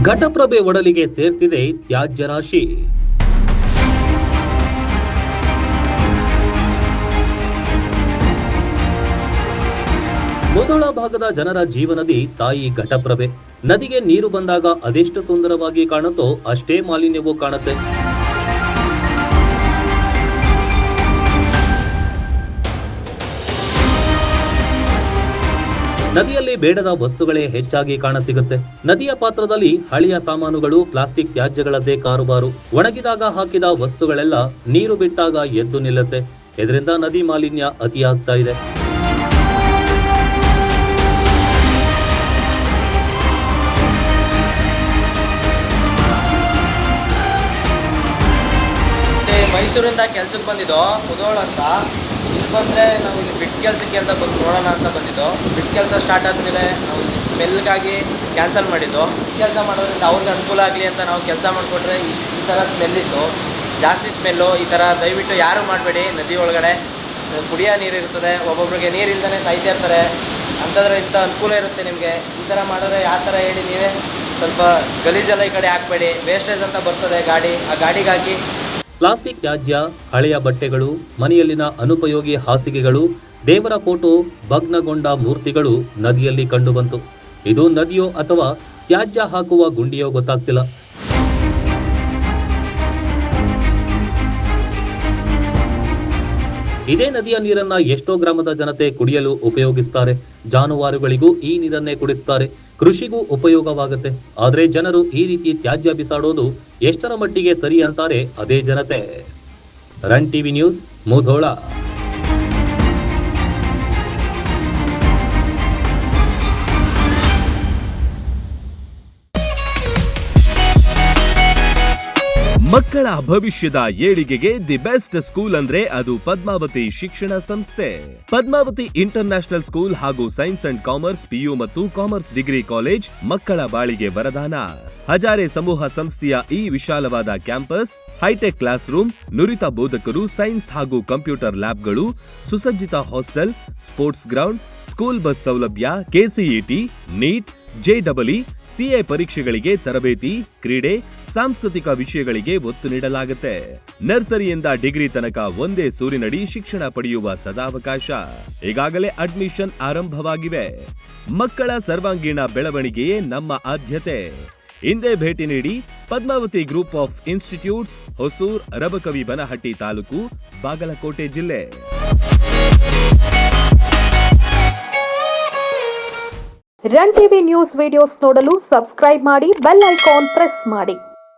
ಘಟಪ್ರಭೆ ಒಡಲಿಗೆ ಸೇರ್ತಿದೆ ತ್ಯಾಜ್ಯ ರಾಶಿ. ಮೊದಲ ಭಾಗದ ಜನರ ಜೀವನದಿ ತಾಯಿ ಘಟಪ್ರಭೆ. ನದಿಗೆ ನೀರು ಬಂದಾಗ ಅದೆಷ್ಟು ಸುಂದರವಾಗಿ ಕಾಣುತ್ತೋ ಅಷ್ಟೇ ಮಾಲಿನ್ಯವೂ ಕಾಣುತ್ತೆ. ನದಿಯಲ್ಲಿ ಬೇಡದ ವಸ್ತುಗಳೇ ಹೆಚ್ಚಾಗಿ ಕಾಣಸಿಗುತ್ತೆ. ನದಿಯ ಪಾತ್ರದಲ್ಲಿ ಹಳೆಯ ಸಾಮಾನುಗಳು, ಪ್ಲಾಸ್ಟಿಕ್ ತ್ಯಾಜ್ಯಗಳದ್ದೇ ಕಾರುಬಾರು. ಒಣಗಿದಾಗ ಹಾಕಿದ ವಸ್ತುಗಳೆಲ್ಲ ನೀರು ಬಿಟ್ಟಾಗ ಎದ್ದು ನಿಲ್ಲುತ್ತೆ. ಇದರಿಂದ ನದಿ ಮಾಲಿನ್ಯ ಅತಿಯಾಗ್ತಾ ಇದೆ. ಮೈಸೂರಿಂದ ಕೆಲ್ಸಕ್ಕೆ ಬಂದಿದ್ದೋ ಮುದೋಳ ಅಂತ. ಇಲ್ಲಿ ಬಂದರೆ ನಾವು ಇಲ್ಲಿ ಬಿಡ್ಸ್ ಕೆಲಸಕ್ಕೆ ಅಂತ ಬಂದು ನೋಡೋಣ ಅಂತ ಬಂದಿದ್ದೋ. ಬಿಡ್ಸ್ ಕೆಲಸ ಸ್ಟಾರ್ಟ್ ಆದಮೇಲೆ ನಾವು ಇಲ್ಲಿ ಸ್ಮೆಲ್ಗಾಗಿ ಕ್ಯಾನ್ಸಲ್ ಮಾಡಿದ್ದು. ಕೆಲಸ ಮಾಡೋದ್ರಿಂದ ಅವ್ರಿಗೆ ಅನುಕೂಲ ಆಗಲಿ ಅಂತ ನಾವು ಕೆಲಸ ಮಾಡಿಕೊಟ್ರೆ ಈ ಥರ ಸ್ಮೆಲ್ಲಿತ್ತು, ಜಾಸ್ತಿ ಸ್ಮೆಲ್ಲು. ಈ ಥರ ದಯವಿಟ್ಟು ಯಾರೂ ಮಾಡಬೇಡಿ. ನದಿ ಒಳಗಡೆ ಕುಡಿಯೋ ನೀರು ಇರ್ತದೆ, ಒಬ್ಬೊಬ್ರಿಗೆ ನೀರಿಲ್ದೇ ಸಾಯ್ತಾ ಇರ್ತಾರೆ. ಅಂಥದ್ರೆ ಇಂಥ ಅನುಕೂಲ ಇರುತ್ತೆ ನಿಮಗೆ. ಈ ಥರ ಮಾಡಿದ್ರೆ ಯಾವ ಥರ ಹೇಳಿ ನೀವೇ. ಸ್ವಲ್ಪ ಗಲೀಜೆಲ್ಲ ಈ ಕಡೆ ಹಾಕಬೇಡಿ. ವೇಸ್ಟೇಜ್ ಅಂತ ಬರ್ತದೆ ಗಾಡಿ, ಆ ಗಾಡಿಗೆ ಹಾಕಿ. ಪ್ಲಾಸ್ಟಿಕ್ ತ್ಯಾಜ್ಯ, ಹಳೆಯ ಬಟ್ಟೆಗಳು, ಮನೆಯಲ್ಲಿನ ಅನುಪಯೋಗಿ ಹಾಸಿಗೆಗಳು, ದೇವರ ಫೋಟೋ, ಭಗ್ನಗೊಂಡ ಮೂರ್ತಿಗಳು ನದಿಯಲ್ಲಿ ಕಂಡುಬಂತು. ಇದು ನದಿಯೋ ಅಥವಾ ತ್ಯಾಜ್ಯ ಹಾಕುವ ಗುಂಡಿಯೋ ಗೊತ್ತಾಗ್ತಿಲ್ಲ. ಇದೇ ನದಿಯ ನೀರನ್ನ ಎಷ್ಟೋ ಗ್ರಾಮದ ಜನತೆ ಕುಡಿಯಲು ಉಪಯೋಗಿಸ್ತಾರೆ. ಜಾನುವಾರುಗಳಿಗೂ ಈ ನೀರನ್ನೇ ಕುಡಿಸ್ತಾರೆ. ಕೃಷಿಗೂ ಉಪಯೋಗವಾಗುತ್ತೆ. ಆದ್ರೆ ಜನರು ಈ ರೀತಿ ತ್ಯಾಜ್ಯ ಬಿಸಾಡೋದು ಎಷ್ಟರ ಮಟ್ಟಿಗೆ ಸರಿ ಅಂತಾರೆ ಅದೇ ಜನತೆ. Run TV news, Mudhol. ಮಕ್ಕಳ ಭವಿಷ್ಯದ ಏಳಿಗೆಗೆ ದಿ ಬೆಸ್ಟ್ ಸ್ಕೂಲ್ ಅಂದ್ರೆ ಅದು ಪದ್ಮಾವತಿ ಶಿಕ್ಷಣ ಸಂಸ್ಥೆ. ಪದ್ಮಾವತಿ ಇಂಟರ್ ನ್ಯಾಷನಲ್ ಸ್ಕೂಲ್ ಹಾಗೂ ಸೈನ್ಸ್ ಅಂಡ್ ಕಾಮರ್ಸ್, PU ಮತ್ತು ಕಾಮರ್ಸ್ ಡಿಗ್ರಿ ಕಾಲೇಜ್ ಮಕ್ಕಳ ಬಾಳಿಗೆ ವರದಾನ. ಹಜಾರೆ ಸಮೂಹ ಸಂಸ್ಥೆಯ ಈ ವಿಶಾಲವಾದ ಕ್ಯಾಂಪಸ್, ಹೈಟೆಕ್ ಕ್ಲಾಸ್ ರೂಮ್, ನುರಿತ ಬೋಧಕರು, ಸೈನ್ಸ್ ಹಾಗೂ ಕಂಪ್ಯೂಟರ್ ಲ್ಯಾಬ್ಗಳು, ಸುಸಜ್ಜಿತ hostel, sports ground, school bus ಸೌಲಭ್ಯ, KCET, ನೀಟ್, JEE, CA ಪರೀಕ್ಷೆಗಳಿಗೆ ತರಬೇತಿ, ಕ್ರೀಡೆ, ಸಾಂಸ್ಕೃತಿಕ ವಿಷಯಗಳಿಗೆ ಒತ್ತು ನೀಡಲಾಗುತ್ತೆ. ನರ್ಸರಿಯಿಂದ ಡಿಗ್ರಿ ತನಕ ಒಂದೇ ಸೂರಿನಡಿ ಶಿಕ್ಷಣ ಪಡೆಯುವ ಸದಾವಕಾಶ. ಈಗಾಗಲೇ ಅಡ್ಮಿಷನ್ ಆರಂಭವಾಗಿವೆ. ಮಕ್ಕಳ ಸರ್ವಾಂಗೀಣ ಬೆಳವಣಿಗೆಯೇ ನಮ್ಮ ಆದ್ಯತೆ. ಹಿಂದೆ ಭೇಟಿ ನೀಡಿ. Padmavati group of institutes, Hosur, Rabakavi Banahatti taluk, Bagalkot ಜಿಲ್ಲೆ. ರನ್ ಟಿವಿ ನ್ಯೂಸ್ ವಿಡಿಯೋಸ್ ನೋಡಲು ಸಬ್ಸ್ಕ್ರೈಬ್ ಮಾಡಿ, ಬೆಲ್ ಐಕಾನ್ ಪ್ರೆಸ್ ಮಾಡಿ.